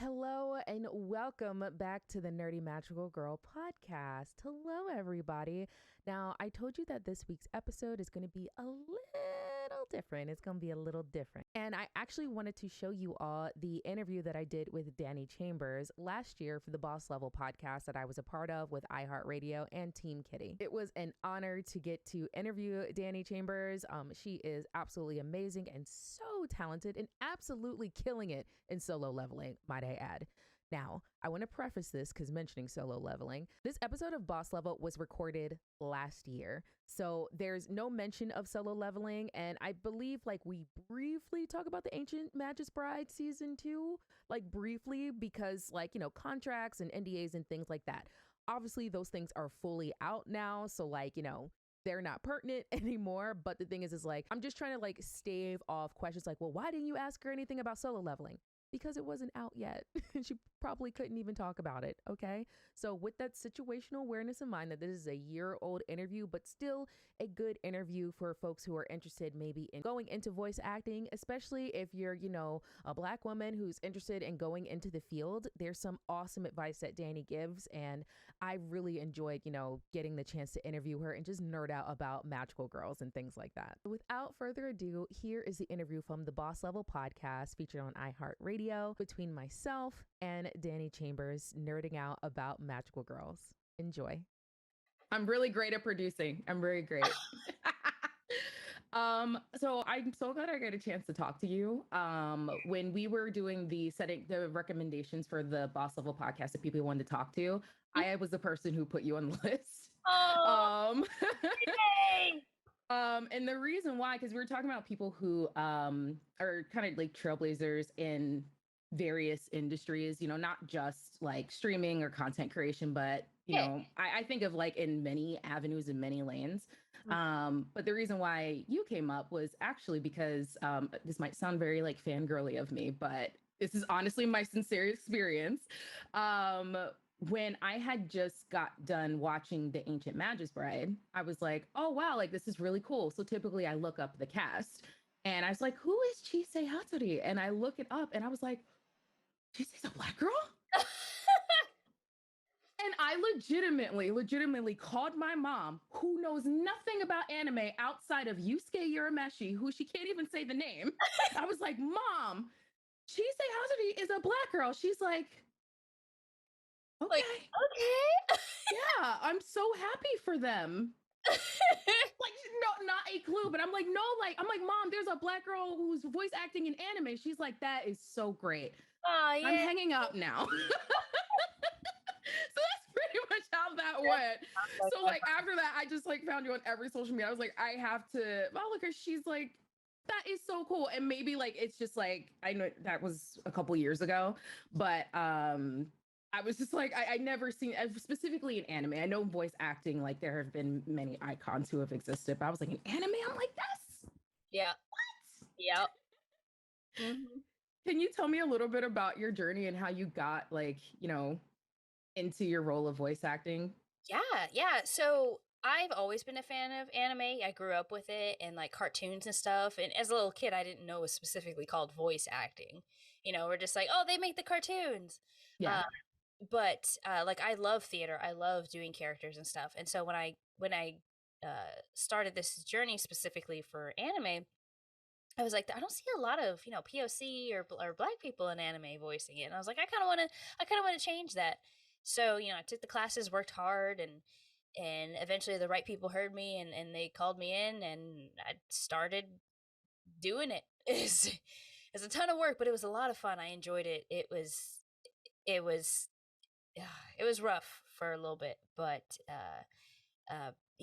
Hello and welcome back to the Nerdy Magical Girl podcast. Hello, everybody. Now, I told you that this week's episode is going to be a little different. It's going to be a little different. And I actually wanted to show you all the interview that I did with Dani Chambers last year for the Boss LvL podcast that I was a part of with iHeartRadio and Team Kitty. It was an honor to get to interview Dani Chambers. She is absolutely amazing and so talented and absolutely killing it in solo leveling, might I add. Now, I want to preface this because mentioning solo leveling, this episode of Boss LvL was recorded last year. So there's no mention of solo leveling. And I believe we briefly talk about the Ancient Magus Bride season 2, briefly because contracts and NDAs and things like that. Obviously, those things are fully out now. So they're not pertinent anymore. But the thing is I'm just trying to stave off questions well, why didn't you ask her anything about solo leveling? Because it wasn't out yet. She probably couldn't even talk about it. Okay. So with that situational awareness in mind that this is a year-old interview, but still a good interview for folks who are interested maybe in going into voice acting, especially if you're, a Black woman who's interested in going into the field. There's some awesome advice that Dani gives. And I really enjoyed, getting the chance to interview her and just nerd out about magical girls and things like that. Without further ado, here is the interview from the Boss LvL podcast featured on iHeartRadio between myself and Dani Chambers nerding out about magical girls. Enjoy. I'm really great at producing. I'm very great. So I'm so glad I got a chance to talk to you. When we were doing the recommendations for the Boss LvL podcast that people wanted to talk to, I was the person who put you on the list. Oh, And the reason why, because we were talking about people who are kind of trailblazers in various industries, not just streaming or content creation, but I think of in many avenues and many lanes. But the reason why you came up was actually because this might sound very fangirly of me, but this is honestly my sincere experience. When I had just got done watching The Ancient Magus Bride, I was like, oh, wow, this is really cool. So typically I look up the cast and I was like, who is Chisei Hatori? And I look it up and I was like, Chisei's a Black girl? And I legitimately called my mom, who knows nothing about anime outside of Yusuke Urameshi, who she can't even say the name. I was like, Mom, Chisei Hatori is a Black girl. She's like, okay. Okay. Yeah, I'm so happy for them. No, not a clue, but I'm like, no, I'm like, Mom, there's a Black girl who's voice acting in anime. She's like, that is so great. Oh, yeah. I'm hanging up now. So that's pretty much how that went. So after that, I just found you on every social media. I was like, I have to, look, she's like, that is so cool. And maybe it's just I know that was a couple years ago, but I was just I never seen, specifically in anime. I know voice acting, there have been many icons who have existed, but I was like, in anime, I'm like, this? Yeah. What? Yep. Mm-hmm. Can you tell me a little bit about your journey and how you got into your role of voice acting? Yeah. So I've always been a fan of anime. I grew up with it and cartoons and stuff. And as a little kid, I didn't know it was specifically called voice acting. We're just oh, they make the cartoons. Yeah. But I love theater. I love doing characters and stuff. And so when I started this journey specifically for anime, I was like, I don't see a lot of POC or Black people in anime voicing it. And I was like, I kind of want to change that. So I took the classes, worked hard, and eventually the right people heard me and they called me in, and I started doing it. It's a ton of work, but it was a lot of fun. I enjoyed it. It was rough for a little bit, but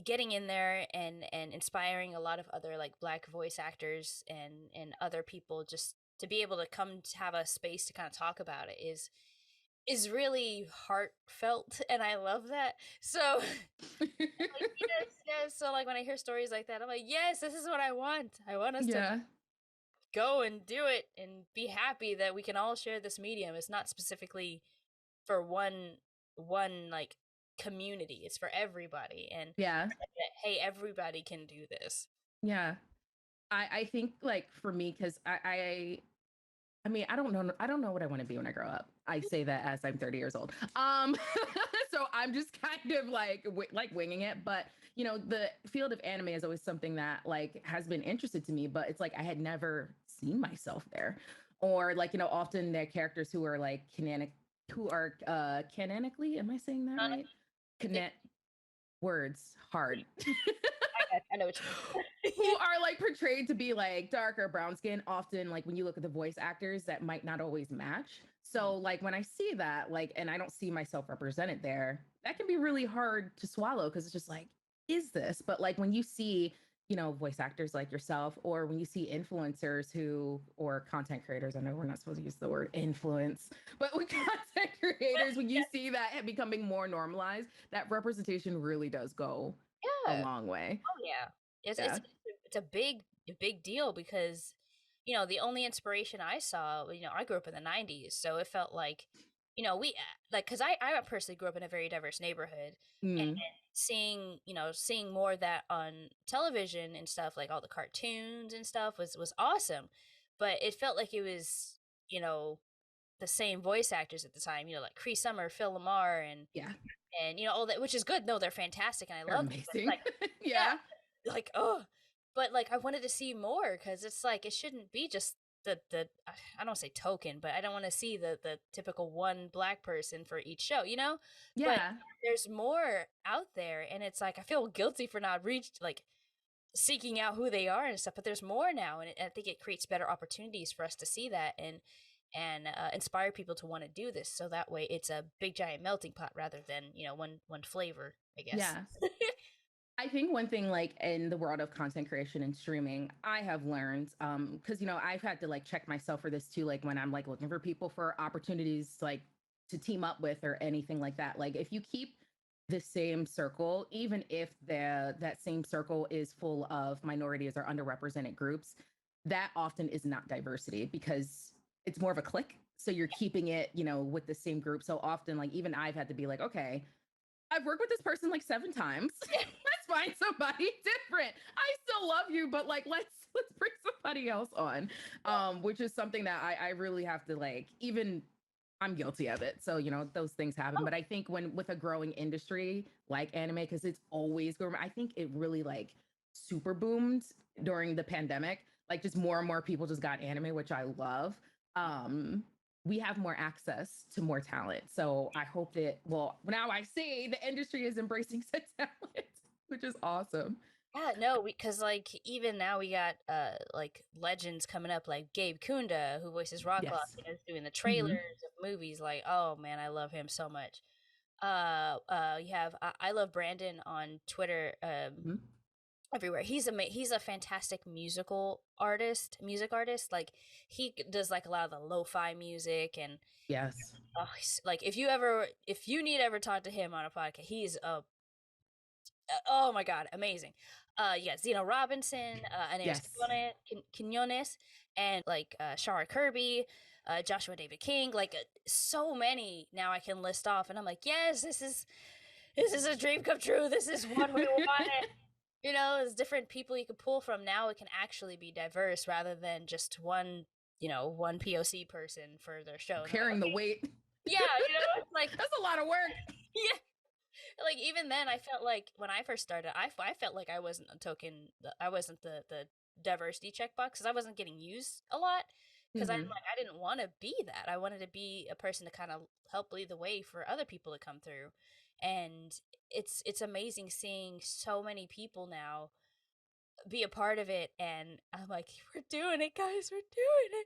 getting in there and inspiring a lot of other Black voice actors and other people just to be able to come to have a space to kind of talk about it is really heartfelt, and I love that. So yes. So when I hear stories like that, I'm like, yes, this is what I want. I want us to go and do it and be happy that we can all share this medium. It's not specifically for one community. It's for everybody. And hey, everybody can do this. Yeah. I think for me, because I'm I mean, I don't know what I want to be when I grow up. I say that as I'm 30 years old. So I'm just kind of like like winging it. But you know, the field of anime is always something that like has been interested to me. But it's like I had never seen myself there, or like you know, often they're characters who are like canonically. Am I saying that right? Canon words hard. I know what you mean. Who are like portrayed to be like dark or brown skin, often like when you look at the voice actors that might not always match. So like when I see that, like, and I don't see myself represented there, that can be really hard to swallow because it's just like, is this? But like when you see, you know, voice actors like yourself, or when you see influencers who, or content creators, I know we're not supposed to use the word influence, but with content creators, when you see that becoming more normalized, that representation really does go a Yeah. long way. Oh yeah. It's Yeah. it's a big deal because the only inspiration I saw, I grew up in the 90s, so it felt like we like cuz I personally grew up in a very diverse neighborhood, and Mm. seeing more of that on television and stuff, like all the cartoons and stuff, was awesome. But it felt like it was, the same voice actors at the time, like Cree Summer, Phil Lamar, Yeah. and all that, which is good. No, they're fantastic and I They're love them. But it's amazing. like, Yeah. yeah, like, oh, but like I wanted to see more because it's like it shouldn't be just the I don't say token, but I don't want to see the typical one black person for each show, But Yeah. there's more out there, and it's like I feel guilty for not like seeking out who they are and stuff. But there's more now, and I think it creates better opportunities for us to see that and inspire people to want to do this, so that way it's a big giant melting pot rather than one flavor, I guess. Yeah. I think one thing like in the world of content creation and streaming, I have learned, because you know, I've had to like check myself for this too, like when I'm like looking for people for opportunities like to team up with or anything like that. Like if you keep the same circle, even if that same circle is full of minorities or underrepresented groups, that often is not diversity because it's more of a clique. So you're keeping it, you know, with the same group. So often, like even I've had to be like, okay, I've worked with this person like 7 times. Let's find somebody different. I still love you, but like let's bring somebody else on. Which is something that I really have to like, even I'm guilty of it. So, you know, those things happen. But I think when with a growing industry like anime, because it's always growing, I think it really like super boomed during the pandemic. Like just more and more people just got anime, which I love. We have more access to more talent. So I hope that, well, now I see the industry is embracing such talent, which is awesome. Yeah, no, because like even now we got like legends coming up, like Gabe Kunda, who voices Rocklock, Yes. is doing the trailers Mm-hmm. of movies. Like, oh man, I love him so much. You have I love Brandon on Twitter. Mm-hmm. Everywhere. He's a fantastic music artist. Like does like a lot of the lo-fi music, and Yes. oh, like if you need to ever talk to him on a podcast, he's a oh my god, amazing. Yeah, Zeno Robinson, Aneris Yes. Quinones, and like Shara Kirby, Joshua David King, like so many now I can list off, and I'm like, yes, this is a dream come true. This is what we wanted. There's different people you can pull from. Now it can actually be diverse rather than just one POC person for their show. Carrying the weight. Yeah, it's like that's a lot of work. Yeah, like even then, I felt like when I first started, I felt like I wasn't a token. I wasn't the diversity checkbox because I wasn't getting used a lot. Because Mm-hmm. I didn't want to be that. I wanted to be a person to kind of help lead the way for other people to come through, and it's amazing seeing so many people now be a part of it, and I'm like, we're doing it, guys, we're doing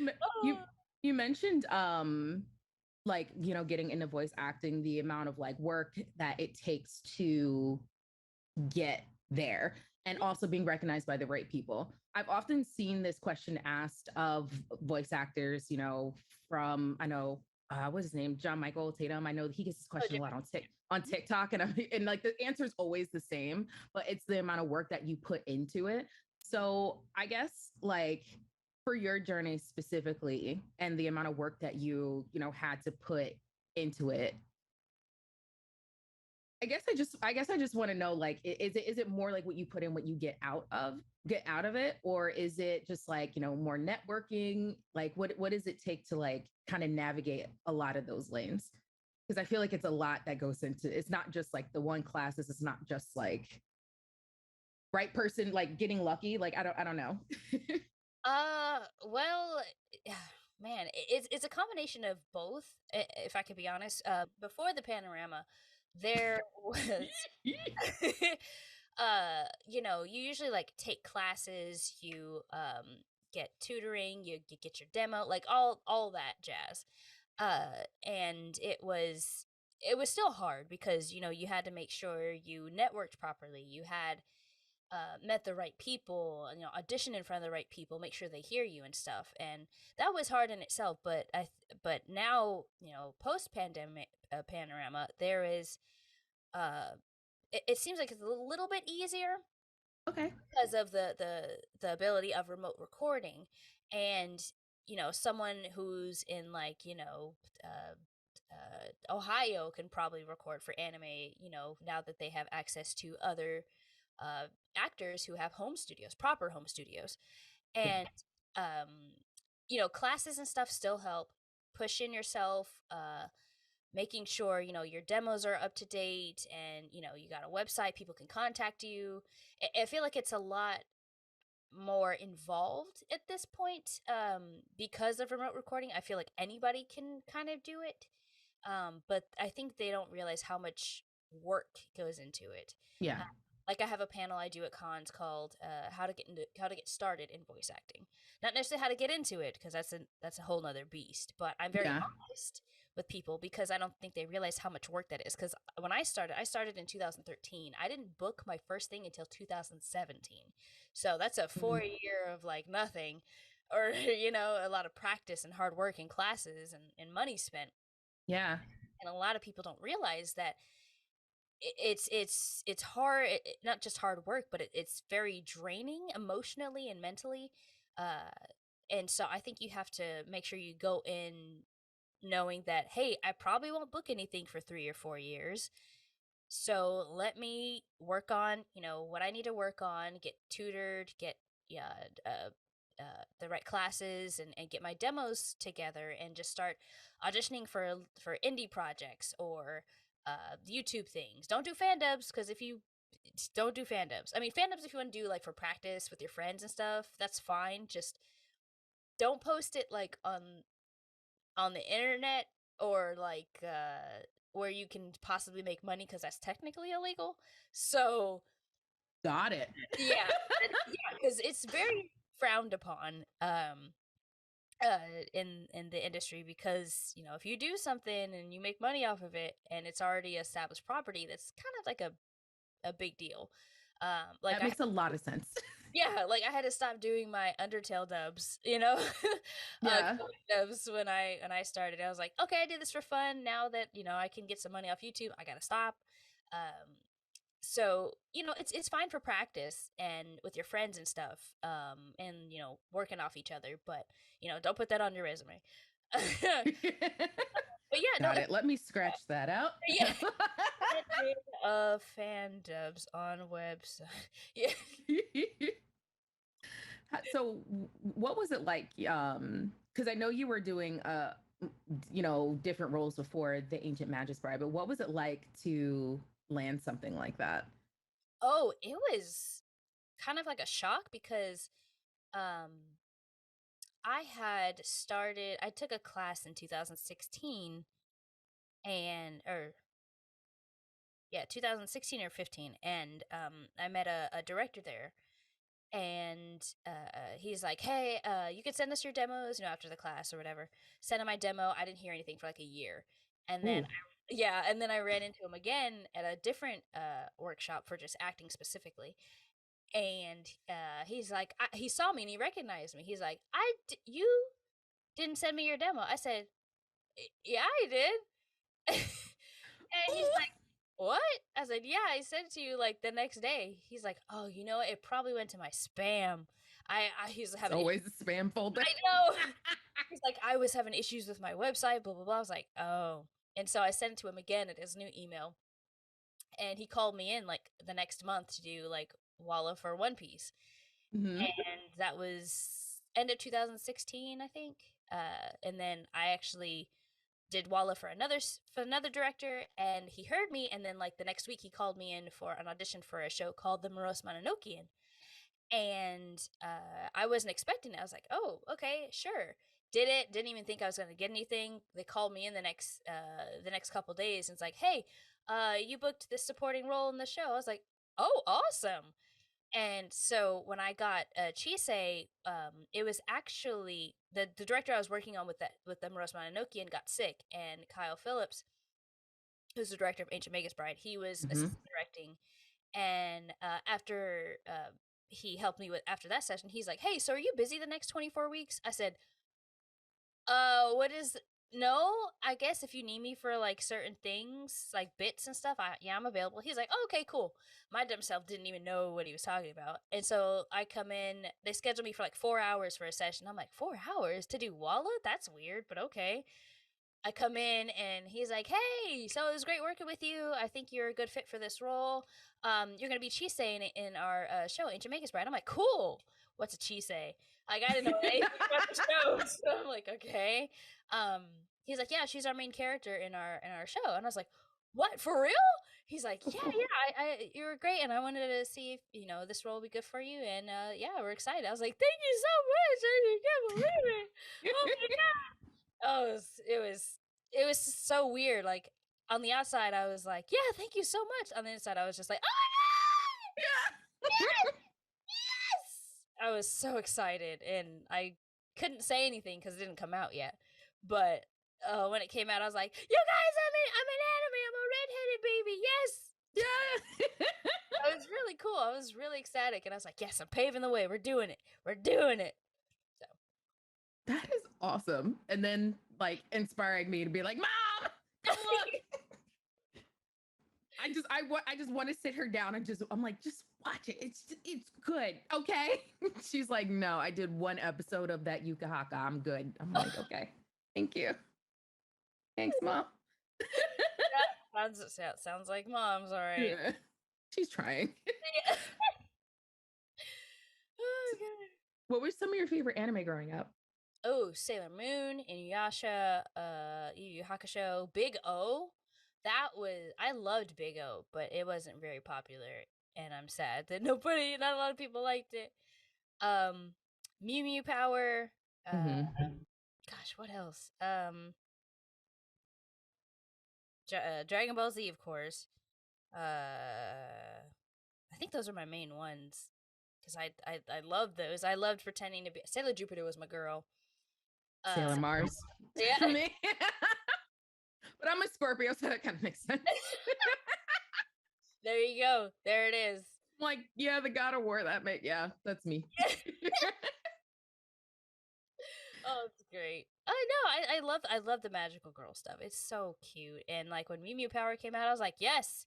it. You you mentioned like you know getting into voice acting, the amount of like work that it takes to get there and also being recognized by the right people. I've often seen this question asked of voice actors, you know, from I know what's his name, John Michael Tatum. I know he gets this question a lot on TikTok, and like the answer is always the same, but it's the amount of work that you put into it. So I guess like for your journey specifically and the amount of work that you know had to put into it, I guess I just want to know, like, is it more like what you put in, what you get out of it, or is it just like, more networking? Like, what does it take to like kind of navigate a lot of those lanes? Because I feel like it's a lot that goes into. It's not just like the one classes. It's not just like right person, like getting lucky. Like I don't know. Well, man, it's a combination of both. If I could be honest, before the panorama, there was, you usually like take classes, you get tutoring, you get your demo, like all that jazz. And it was still hard because you had to make sure you networked properly, you had met the right people, audition in front of the right people, make sure they hear you and stuff, and that was hard in itself. But now, post pandemic panorama, there is it seems like it's a little bit easier. Okay. Because of the ability of remote recording, and someone who's in like Ohio can probably record for anime, now that they have access to other actors who have home studios, proper home studios. And classes and stuff still help push in yourself, making sure your demos are up to date, and you got a website, people can contact you. I feel like it's a lot more involved at this point, because of remote recording. I feel like anybody can kind of do it, but I think they don't realize how much work goes into it. Yeah. Like I have a panel I do at cons called how to get started in voice acting. Not necessarily how to get into it, because that's a whole nother beast. But I'm very honest with people because I don't think they realize how much work that is. Because when I started in 2013. I didn't book my first thing until 2017. So that's a 4 year of like nothing, or a lot of practice and hard work and classes and money spent. Yeah. And a lot of people don't realize that it's hard, not just hard work, but it's very draining emotionally and mentally. And so I think you have to make sure you go in knowing that, hey, I probably won't book anything for 3 or 4 years, so let me work on what I need to work on, get tutored, get the right classes, and get my demos together, and just start auditioning for indie projects or YouTube things. Don't do fan dubs, because if you don't do fan dubs, I mean, fan dubs if you want to do like for practice with your friends and stuff, that's fine. Just don't post it like on the internet, or like where you can possibly make money, because that's technically illegal. So got it. yeah, because it's very frowned upon in the industry, because if you do something and you make money off of it and it's already established property, that's kind of like a big deal. Like that makes a lot of sense. Yeah, like I had to stop doing my Undertale dubs, Yeah. dubs when I started. I was like, okay, I did this for fun. Now that I can get some money off YouTube, I gotta stop. So it's fine for practice and with your friends and stuff, and working off each other. But don't put that on your resume. But yeah, got it. Let me scratch that out. Yeah. Fan dubs on website. Yeah. So what was it like? Because I know you were doing different roles before the Ancient Magus Bride, but what was it like to land something like that? Oh, it was kind of like a shock, because I took a class in 2016, 2016 or 15, and I met a director there, and he's like, hey, you could send us your demos, after the class or whatever. Send him my demo. I didn't hear anything for like a year, and then I ran into him again at a different workshop for just acting specifically, and he's like, he saw me and he recognized me. He's like, you didn't send me your demo. I said, yeah, I did. And he's like, what? I said, yeah, I sent it to you like the next day. He's like, oh, it probably went to my spam. He's having always a spam folder. I know. He's like, I was having issues with my website, blah blah blah. I was like, oh. And so I sent it to him again at his new email, and he called me in like the next month to do like Walla for One Piece, Mm-hmm. and that was end of 2016, I think. And then I actually did Walla for another director, and he heard me, and then like the next week he called me in for an audition for a show called The Morose Mononokean, and I wasn't expecting it. I was like, oh, okay, sure. Did it? Didn't even think I was going to get anything. They called me in the next couple days, and it's like, hey, you booked this supporting role in the show. I was like, oh, awesome. And so when I got Chisei, it was actually the director I was working on with the Morose Mononokean got sick, and Kyle Phillips, who's the director of Ancient Magus Bride, he was assistant directing. And after he helped me with after that session, he's like, "Hey, so are you busy the next 24 weeks?" I said, what is no, I guess if you need me for like certain things, like bits and stuff, I'm available." He's like, "Oh, okay, cool." My dumb self didn't even know what he was talking about. And so I come in, they scheduled me for like 4 hours for a session. I'm like, 4 hours to do Walla? That's weird, but okay. I come in and he's like, "Hey, so it was great working with you. I think you're a good fit for this role. You're gonna be Chisei in our show, Ancient Magus Bride." I'm like, "Cool. What's a Chisei?" Like, I didn't know anything about the show, so I'm like, "Okay." He's like, "Yeah, she's our main character in our show," and I was like, "What, for real?" He's like, "Yeah, I you were great, and I wanted to see if this role would be good for you, and yeah, we're excited." I was like, "Thank you so much. I can't believe it. Oh my god." Oh, it was so weird. Like on the outside, I was like, "Yeah, thank you so much." On the inside, I was just like, "Oh my god, yes, yes!" I was so excited, and I couldn't say anything because it didn't come out yet. But when it came out, I was like, "You guys, I'm an anime. I'm a redheaded baby. Yes." Yeah. It was really cool. I was really ecstatic, and I was like, "Yes, I'm paving the way. We're doing it. We're doing it." So That is awesome. And then like inspiring me to be like, "Mom, come look." I just want to sit her down and I'm like, "Just watch it. It's good. Okay." She's like, "No, I did one episode of that Yukahaka. I'm good." I'm like, "Okay. Thank you. Thanks, Mom." sounds like Mom's all right. Yeah. She's trying. Oh, God. What were some of your favorite anime growing up? Oh, Sailor Moon, Inuyasha, Yu Yu Hakusho, Big O. I loved Big O, but it wasn't very popular, and I'm sad that not a lot of people liked it. Mew Mew Power. Gosh, what else? Dragon Ball Z, of course. I think those are my main ones because I loved those. I loved pretending to be Sailor Jupiter was my girl. Sailor Mars. Yeah. Me. But I'm a Scorpio, so that kind of makes sense. There you go. There it is. I'm like, yeah, the God of War. Yeah, that's me. Oh, it's great. I know. I love the magical girl stuff. It's so cute. And like when Mew Mew Power came out, I was like, yes,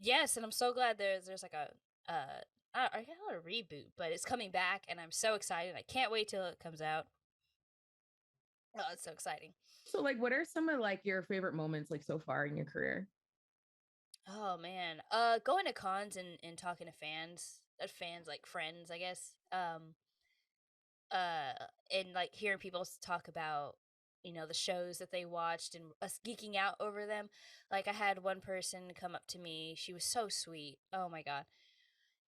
yes. And I'm so glad there's like I call it a reboot, but it's coming back, and I'm so excited. I can't wait till it comes out. Oh, it's so exciting. So, like, what are some of like your favorite moments like so far in your career? Oh man, going to cons and talking to fans like friends, I guess. And like hearing people talk about the shows that they watched and us geeking out over them. Like I had one person come up to me. She was so sweet. Oh my god.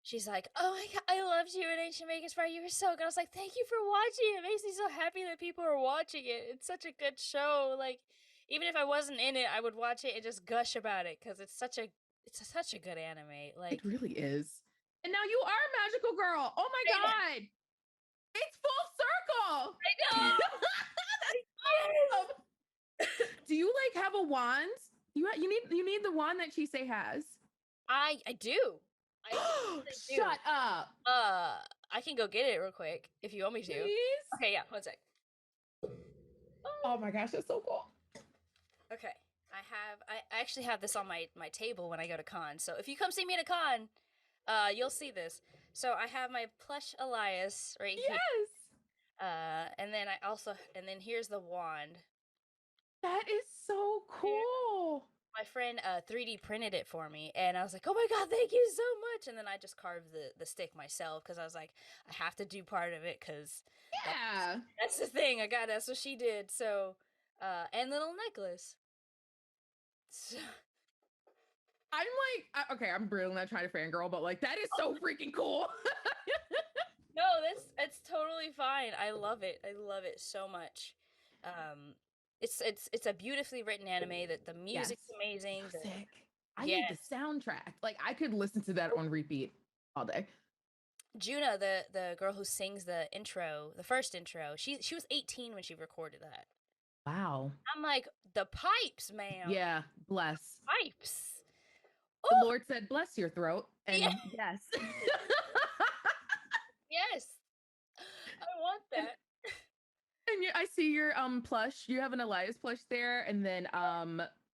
She's like, "Oh my god, I loved you in Ancient Magus Bride. You were so good." I was like, "Thank you for watching. It makes me so happy that people are watching it. It's such a good show. Like, even if I wasn't in it, I would watch it and just gush about it because it's such a good anime. Like, It really is. And now you are a magical girl. Oh my God. It's full circle. I know. Awesome. Do you like have a wand? You need the wand that Chisei has. I do. I do. Shut up. I can go get it real quick if you want me to. Please? Okay, yeah, one sec. Oh my gosh, that's so cool. Okay. I actually have this on my table when I go to con. So if you come see me at a con, you'll see this. So I have my plush Elias right here. Yes. And then here's the wand. That is so cool. my friend 3D printed it for me, and I was like, "Oh my god, thank you so much!" And then I just carved the stick myself because I was like, I have to do part of it because Yeah. that's the thing. That's what she did. So, and little necklace. So, I'm like, okay, I'm really not trying to fangirl, but like that is so freaking cool. no, it's totally fine. I love it. I love it so much. It's a beautifully written anime. That the music's amazing. Music. I need the soundtrack. Like I could listen to that on repeat all day. Juna, the girl who sings the intro, the first intro, she was 18 when she recorded that. Wow. I'm like, the pipes, man. Yeah, bless. Pipes. The Lord said, bless your throat. And yes. Yes. I want that. And I see your plush. You have an Elias plush there. And then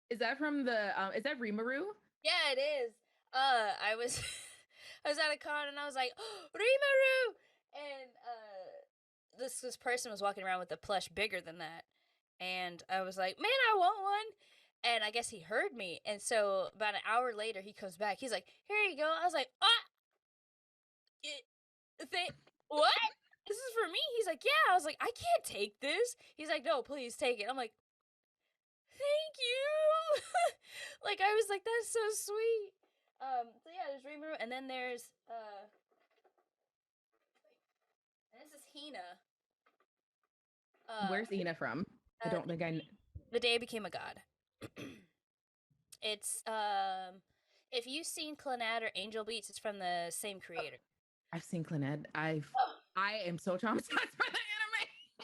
is that from the is that Rimuru? Yeah, it is. I was I was at a con and I was like, oh, Rimuru! And this person was walking around with a plush bigger than that. And I was like, man, I want one. And I guess he heard me. And so about an hour later, he comes back. He's like, here you go. I was like, what? This is for me? He's like, yeah. I was like, I can't take this. He's like, no, please take it. I'm like, thank you. Like, I was like, that's so sweet. So yeah, there's Rimuru. And then there's, and this is Hina. Where's Ina from? I don't think I know. The Day I Became a God. It's if you've seen Clannad or Angel Beats, it's from the same creator. I've seen Clannad. I am so traumatized by the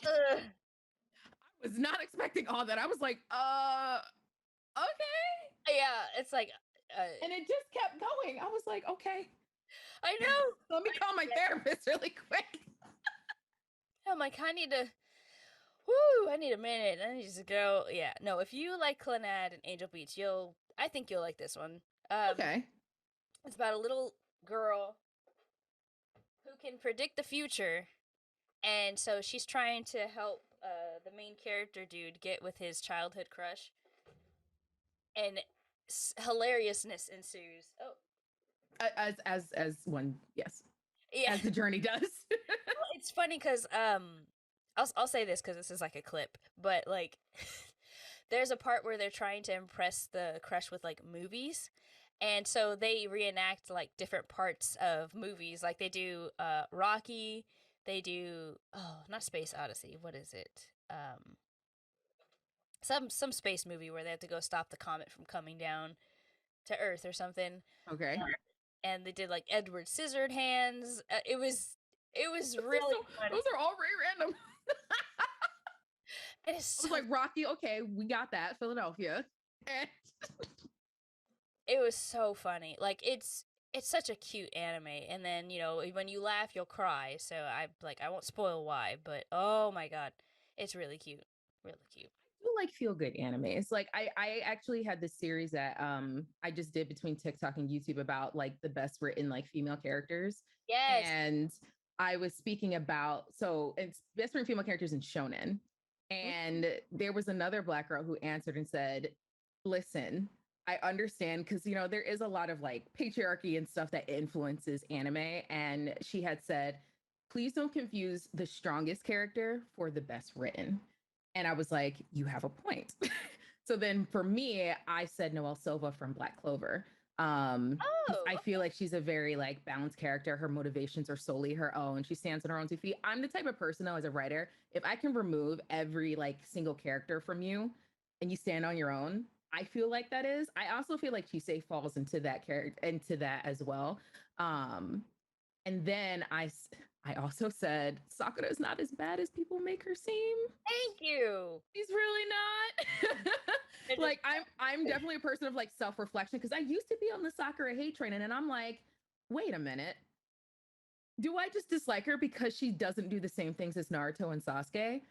anime. I was not expecting all that. I was like, okay. Yeah, it's like and it just kept going. I was like, okay. I know. Let me call my therapist really quick. I'm like, I need to I need a minute. I need to go. Yeah, no, if you like Clannad and Angel Beats, I think you'll like this one. Okay. It's about a little girl who can predict the future. And so she's trying to help the main character dude get with his childhood crush. And hilariousness ensues. Oh. As one, yes. Yeah. As the journey does. Well, it's funny because I'll say this because this is like a clip, but like there's a part where they're trying to impress the crush with like movies, and so they reenact like different parts of movies. Like they do Rocky, they do not Space Odyssey. What is it? Some space movie where they have to go stop the comet from coming down to Earth or something. Okay. And they did like Edward Scissorhands. It was really funny. Those are all very random. It is so, I was like, Rocky, okay, we got that. Philadelphia. It was so funny. Like it's such a cute anime. And then, when you laugh, you'll cry. So I won't spoil why, but oh my god, it's really cute. Really cute. I do like feel good anime. It's like I actually had this series that I just did between TikTok and YouTube about like the best written like female characters. Yes. And I was speaking about it's best written female characters in shonen. And there was another Black girl who answered and said, listen, I understand because, there is a lot of like patriarchy and stuff that influences anime. And she had said, please don't confuse the strongest character for the best written. And I was like, you have a point. So then for me, I said Noelle Silva from Black Clover. I feel like she's a very like balanced character. Her motivations are solely her own. She stands on her own 2 feet. I'm the type of person though, as a writer, if I can remove every like single character from you and you stand on your own, I feel like that is. I also feel like Chisei falls into that character, into that as well. And then I also said Sakura is not as bad as people make her seem. Thank you. She's really not. Like I'm definitely a person of like self-reflection because I used to be on the Sakura hate train and I'm like, wait a minute. Do I just dislike her because she doesn't do the same things as Naruto and Sasuke?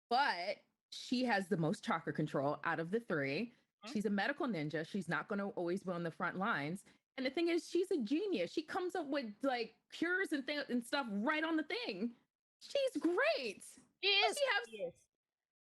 But she has the most chakra control out of the 3. She's a medical ninja. She's not going to always be on the front lines. And the thing is, she's a genius. She comes up with like cures and stuff right on the thing. She's great. She is.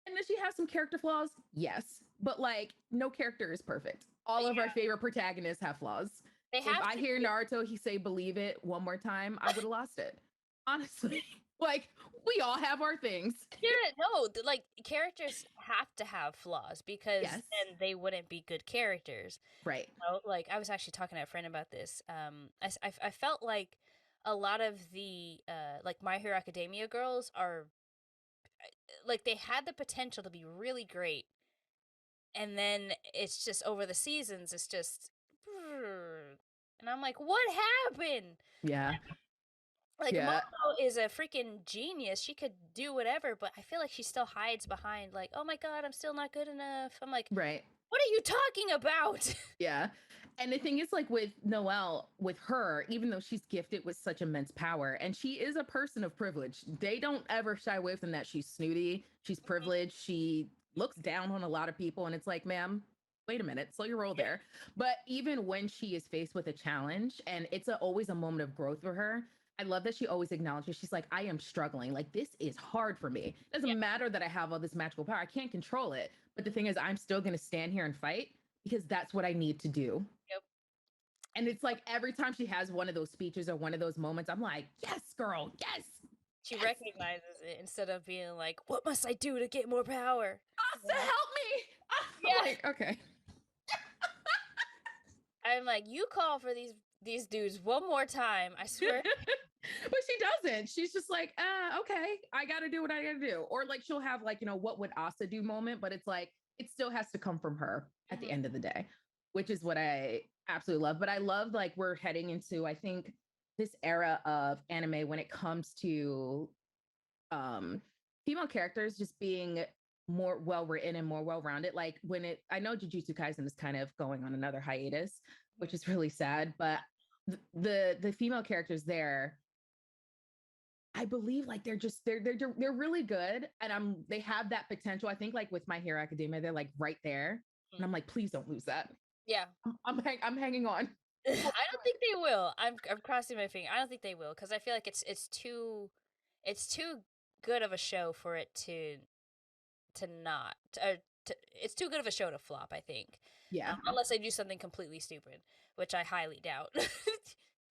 And does she have some character flaws? Yes. But like, no character is perfect. All of our favorite protagonists have flaws. If I hear Naruto, he say believe it one more time, I would have lost it. Honestly. Like, we all have our things. Yeah, no, like characters have to have flaws because then they wouldn't be good characters. Right. You know, like I was actually talking to a friend about this. I felt like a lot of the like My Hero Academia girls are like they had the potential to be really great, and then it's just over the seasons, it's just, and I'm like, what happened? Yeah. Like Momo is a freaking genius. She could do whatever, but I feel like she still hides behind like, oh my god, I'm still not good enough. I'm like, right. What are you talking about? Yeah. And the thing is, like with Noelle, with her, even though she's gifted with such immense power, and she is a person of privilege, they don't ever shy away from that. She's snooty, she's privileged, she looks down on a lot of people, and it's like, ma'am, wait a minute, slow your roll there. But even when she is faced with a challenge, and it's always a moment of growth for her, I love that she always acknowledges, she's like, I am struggling. Like, this is hard for me. It doesn't matter that I have all this magical power. I can't control it. But the thing is, I'm still going to stand here and fight because that's what I need to do. Yep. And it's like every time she has one of those speeches or one of those moments, I'm like, yes, girl, yes. She recognizes it instead of being like, what must I do to get more power? Asa, help me. I'm like, okay. I'm like, you call for these dudes one more time, I swear. But she doesn't. She's just like, okay, I got to do what I got to do. Or like she'll have like, you know, what would Asa do moment, but it's like, it still has to come from her at the end of the day, which is what I absolutely love. But I love like we're heading into, I think, this era of anime when it comes to female characters just being more well written and more well rounded. Like I know Jujutsu Kaisen is kind of going on another hiatus, which is really sad, but the female characters there, I believe like they're really good, and they have that potential. I think like with My Hero Academia, they're like right there, and I'm like, please don't lose that. Yeah, I'm hanging on. I don't think they will. I'm crossing my finger. I don't think they will because I feel like it's too good of a show for it to not. It's too good of a show to flop, I think. Yeah. Unless they do something completely stupid, which I highly doubt.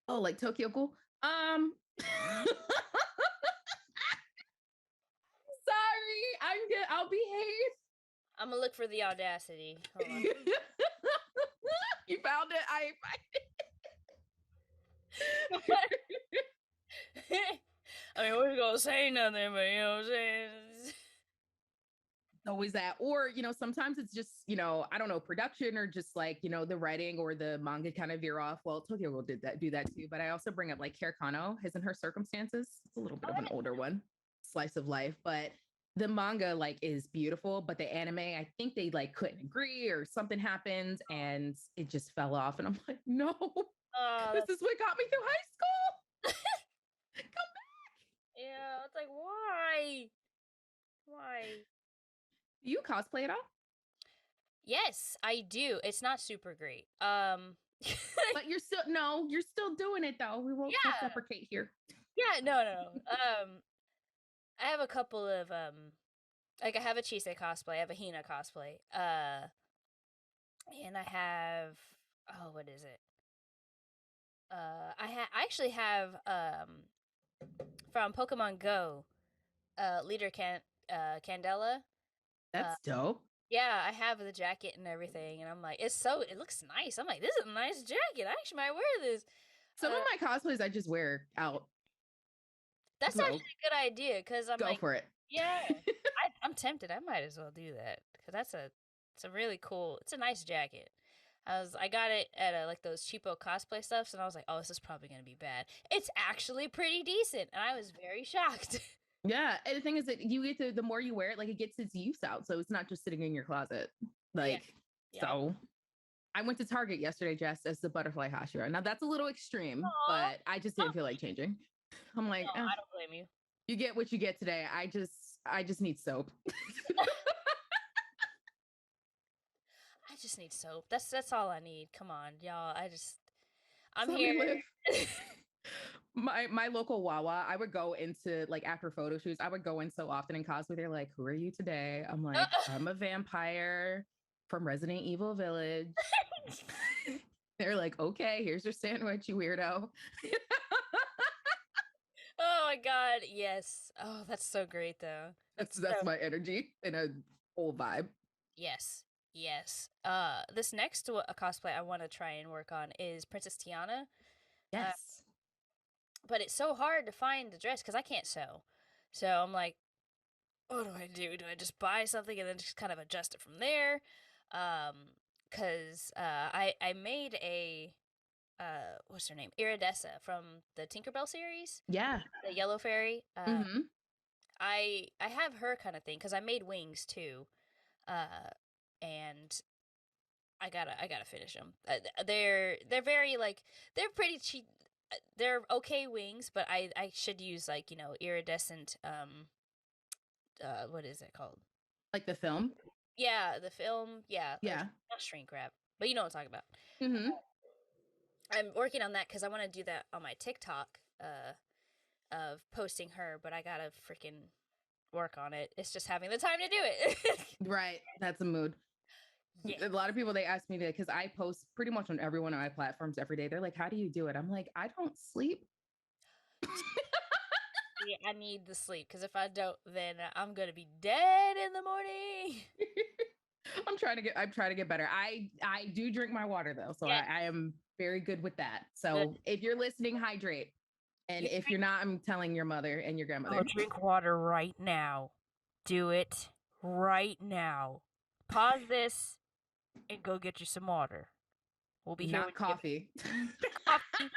Oh, like Tokyo Ghoul? Sorry, I'm good. I'll behave. I'm gonna look for the audacity. Hold on. You found it? I mean, we're gonna say nothing, but you know what I'm saying? Always that. Or, you know, sometimes it's just, you know, I don't know, production or just like, you know, the writing or the manga kind of veer off. Well, Tokyo will do that too. But I also bring up like Hirokano, His and Her Circumstances. It's a little bit of an older one, slice of life, but the manga like is beautiful, but the anime, I think they like couldn't agree or something happened and it just fell off. And I'm like, no, this is what got me through high school. Come back. Yeah, it's like, why? Do you cosplay at all? Yes, I do. It's not super great. But you're still doing it though. We won't self-deprecate here. Yeah, no. I have a couple of like I have a Chise cosplay, I have a Hina cosplay. And I have what is it? I actually have from Pokemon Go, Leader Candela. That's dope. Yeah, I have the jacket and everything, and I'm like, it looks nice. I'm like, this is a nice jacket. I actually might wear this. Some of my cosplays I just wear out. That's actually a good idea because I'm go for it. Yeah, I'm tempted. I might as well do that because it's a really cool. It's a nice jacket. I got it at like those cheapo cosplay stuffs, and I was like, oh, this is probably gonna be bad. It's actually pretty decent, and I was very shocked. Yeah, and the thing is that you get to, the more you wear it, like it gets its use out, so it's not just sitting in your closet. Like, so I went to Target yesterday dressed as the butterfly Hashira. Now that's a little extreme, but I just didn't feel like changing. I'm like, I don't blame you. You get what you get today. I just need soap. I just need soap. That's all I need. Come on, y'all. I'm here. my local Wawa, I would go into like after photo shoots, I would go in so often in cosplay. They're like, "Who are you today?" I'm like, "I'm a vampire from Resident Evil Village." They're like, "Okay, here's your sandwich, you weirdo." Oh my god, yes. Oh, that's so great though. That's So my energy in a whole vibe. yes. Yes. This next cosplay I want to try and work on is Princess Tiana. Yes. But it's so hard to find the dress because I can't sew. So I'm like, what do I do? Do I just buy something and then just kind of adjust it from there? Because I made a what's her name? Iridessa from the Tinkerbell series. Yeah. The yellow fairy. Mm-hmm. I have her kind of thing because I made wings too. And I gotta finish them. They're very like they're pretty cheap. They're okay wings, but I should use like iridescent what is it called? Like the film. Yeah, the film. Yeah, Yeah. not shrink wrap, but you know what I'm talking about. Mm-hmm. I'm working on that because I want to do that on my TikTok of posting her, but I gotta freaking work on it. It's just having the time to do it. Right. That's a mood. Yeah. A lot of people, they ask me that because I post pretty much on every one of my platforms every day. They're like, "How do you do it?" I'm like, "I don't sleep." Yeah, I need the sleep because if I don't, then I'm gonna be dead in the morning. I'm trying to get better. I do drink my water though, so Yes. I am very good with that. So if you're listening, hydrate. And if you're not, I'm telling your mother and your grandmother. Go drink water right now. Do it right now. Pause this and go get you some water. We'll be here. Not coffee. Coffee,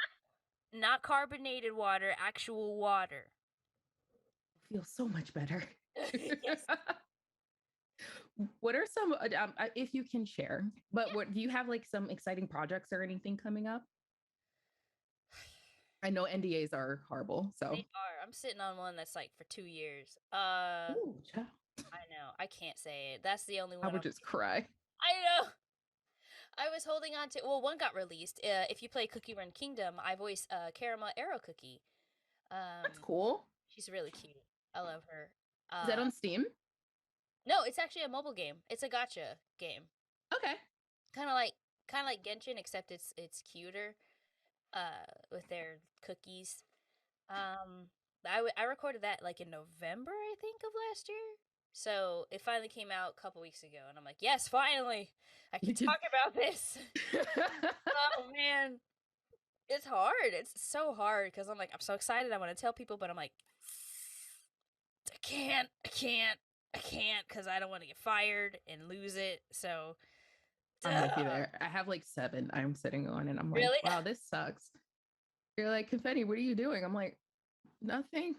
not carbonated water, actual water. I feel so much better. Yes. What are some, if you can share, but what do you have like some exciting projects or anything coming up? I know NDAs are horrible, so. They are. I'm sitting on one that's like for 2 years. Ooh, I know. I can't say it. That's the only one. I would just cry. I know. I was holding on to. Well, one got released. If you play Cookie Run Kingdom, I voice Caramel Arrow Cookie. That's cool. She's really cute. I love her. Is that on Steam? No, it's actually a mobile game. It's a gacha game. Okay. Kind of like Genshin, except it's cuter. With their cookies. I recorded that like in November, I think, of last year. So it finally came out a couple weeks ago, and I'm like, yes, finally, I can talk about this. Oh man, it's hard. It's so hard because I'm like, I'm so excited. I want to tell people, but I'm like, I can't, because I don't want to get fired and lose it. So I'm with you there. I have like 7 I'm sitting on, and I'm like, really? wow, this sucks. You're like, Confetti, what are you doing? I'm like, nothing.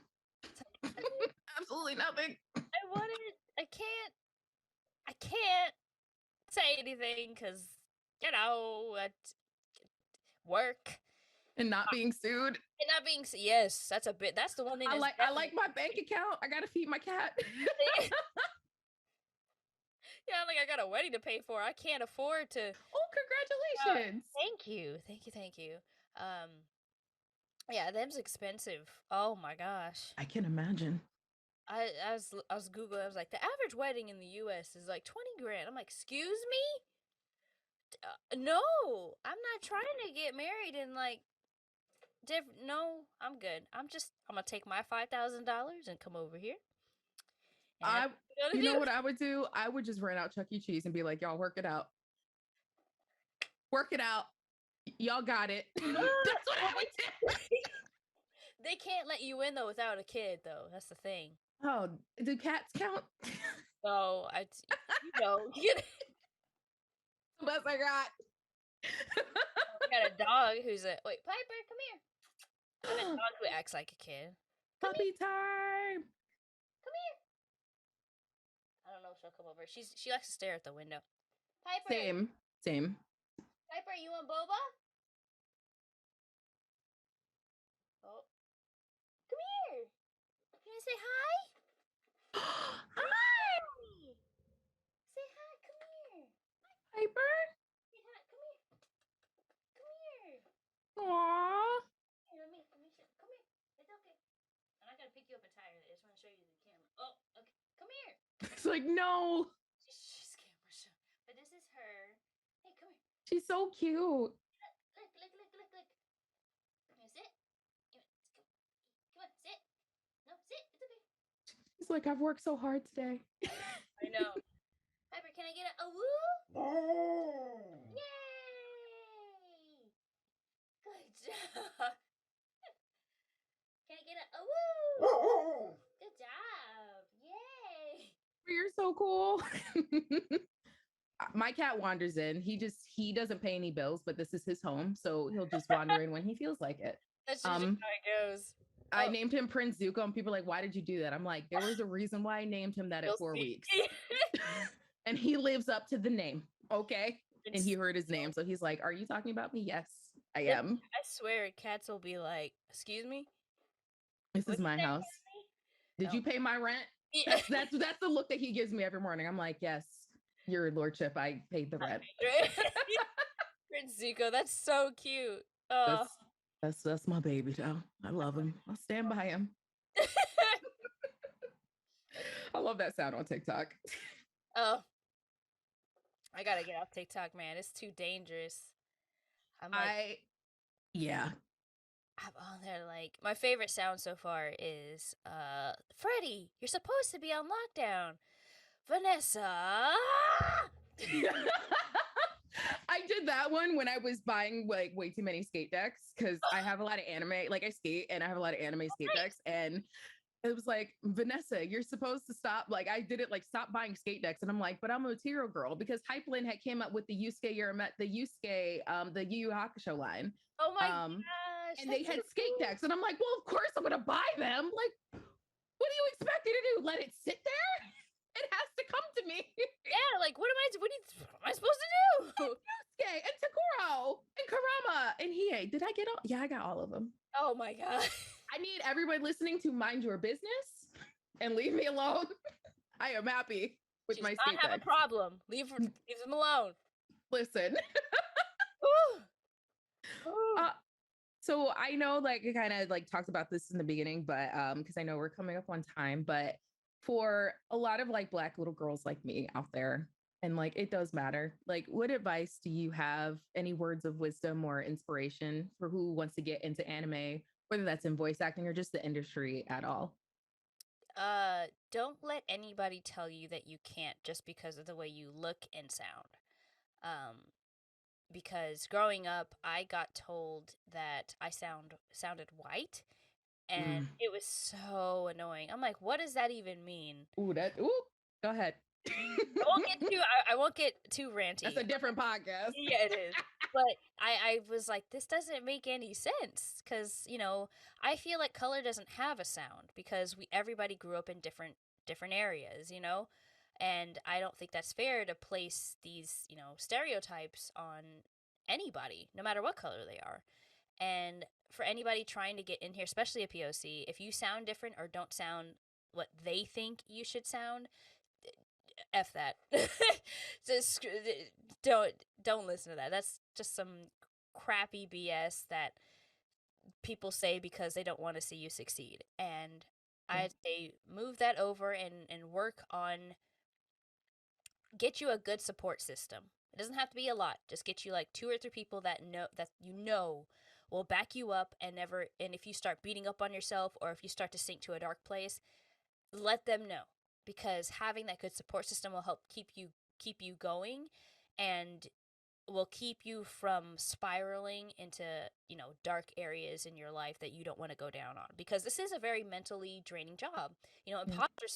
Absolutely nothing. I want it. I can't say anything because work And not being sued. and not being yes, that's a bit. That's the one thing. I like my bank account. I gotta feed my cat. Yeah, like I got a wedding to pay for. I can't afford to. Oh, congratulations! Thank you. Yeah, them's expensive. Oh my gosh. I can imagine. I was Googling. I was like, the average wedding in the U.S. is like 20 grand. I'm like, excuse me? No, I'm not trying to get married in like no, I'm good. I'm gonna take my $5,000 and come over here. You know what I would do? I would just rent out Chuck E. Cheese and be like, y'all work it out. Work it out. Y'all got it. That's what I would do. They can't let you in though without a kid though. That's the thing. Oh, do cats count? So The best I got. I got a dog who's wait, Piper, come here. I have a dog who acts like a kid. Puppy time. Come here. I don't know if she'll come over. She likes to stare at the window. Piper. Same. Piper, you want boba? Oh. Come here. You wanna say hi? Hi. Say hi. Come here. Piper. Say hi. Come here. Come here. Aww. Here, let me sit. Come you up entirely. I just want to show you the camera. Oh, okay. Come here. It's like, no. She's camera show. But this is her. Hey, come here. She's so cute. Look. Come here, sit. Come on, sit. No, sit. It's okay. She's like, I've worked so hard today. I know. Piper, can I get a woo? Yay! Good job. Can I get a woo? Good job. Yay! You're so cool. My cat wanders in. He doesn't pay any bills, but this is his home, so he'll just wander in when he feels like it. That's usually how it goes. I named him Prince Zuko, and people are like, why did you do that? I'm like, there was a reason why I named him that at 4 weeks. And he lives up to the name. Okay. And he heard his name. So he's like, are you talking about me? Yes, I am. I swear cats will be like, excuse me? This is my house. Did you pay my rent? Yeah. That's the look that he gives me every morning. I'm like, yes, your lordship, I paid the rent. Prince Zuko, that's so cute. That's my baby though. I love him. I'll stand by him. I love that sound on TikTok. Oh, I gotta get off TikTok, man. It's too dangerous. I'm on there like my favorite sound so far is Freddie, you're supposed to be on lockdown. Vanessa. I did that one when I was buying like way too many skate decks because I have a lot of anime, like I skate and I have a lot of anime skate decks, and it was like, Vanessa, you're supposed to stop. Like I did it like stop buying skate decks, and I'm like, but I'm a material girl because Hypeland had came up with the Yusuke the Yu Yu Hakusho line. Oh my gosh. And they had skate decks, and I'm like, well, of course I'm gonna buy them. Like, what do you expect me to do? Let it sit there? It has to come to me. Yeah, like what am I supposed to do? Yusuke and Takuro and Karama and Hiei. Did I get all? Yeah, I got all of them. Oh my god. I need everybody listening to mind your business and leave me alone. I am happy with my skate decks. I have a problem. Leave them alone. Listen. So I know like it kind of like talked about this in the beginning, but because I know we're coming up on time, but for a lot of like Black little girls like me out there, and like it does matter, like what advice do you have, any words of wisdom or inspiration for who wants to get into anime, whether that's in voice acting or just the industry at all? Don't let anybody tell you that you can't just because of the way you look and sound. Because growing up, I got told that I sounded white, and it was so annoying. I'm like, what does that even mean? Go ahead. I won't get too ranty. That's a different podcast. Yeah, it is. But I was like, this doesn't make any sense because, I feel like color doesn't have a sound because everybody grew up in different areas, and I don't think that's fair to place these, stereotypes on anybody, no matter what color they are. And for anybody trying to get in here, especially a POC, if you sound different or don't sound what they think you should sound, F that. Just don't listen to that. That's just some crappy BS that people say because they don't want to see you succeed. And I'd say move that over and work on get you a good support system. It doesn't have to be a lot. Just get you like 2 or 3 people that will back you up and if you start beating up on yourself or if you start to sink to a dark place, let them know, because having that good support system will help keep you going and will keep you from spiraling into, dark areas in your life that you don't want to go down on, because this is a very mentally draining job.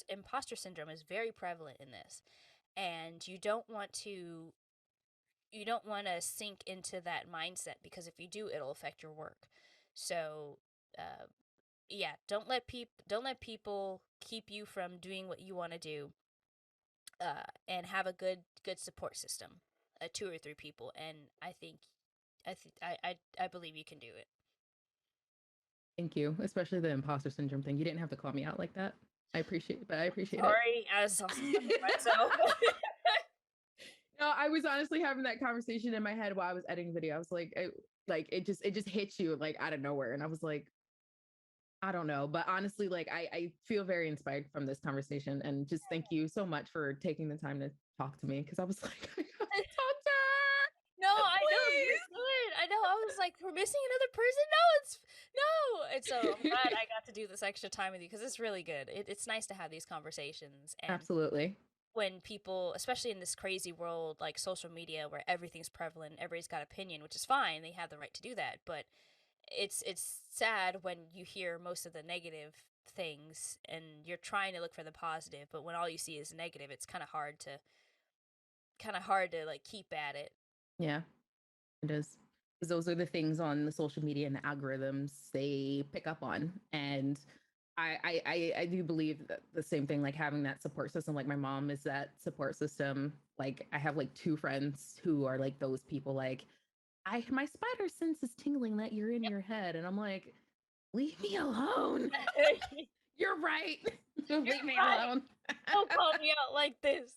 Imposter syndrome is very prevalent in this, and you don't want to sink into that mindset, because if you do, it'll affect your work. So, don't let people keep you from doing what you want to do, and have a good support system, 2 or 3 people, and I believe you can do it. Thank you, especially the imposter syndrome thing. You didn't have to call me out like that. I appreciate it. Sorry, I was also myself. No, I was honestly having that conversation in my head while I was editing video. I was like, it just hits you like out of nowhere, and I was like, I don't know, but honestly, like I feel very inspired from this conversation, and just thank you so much for taking the time to talk to me, because I was like, I have to talk to her. No, I know you're Please. good. I know. I was like, we're missing another person. No. And so I'm glad I got to do this extra time with you because it's really good. It's nice to have these conversations. And Absolutely. when people, especially in this crazy world like social media where everything's prevalent, everybody's got opinion, which is fine. They have the right to do that. But it's sad when you hear most of the negative things and you're trying to look for the positive, but when all you see is negative, it's kind of hard to like keep at it. Yeah, it is. Because those are the things on the social media and the algorithms they pick up on. And I do believe that the same thing, like having that support system, like my mom is that support system. Like I have like two friends who are like those people, like, my spider sense is tingling that you're in your head. And I'm like, leave me alone. You're right. Leave me alone. Don't call me out like this.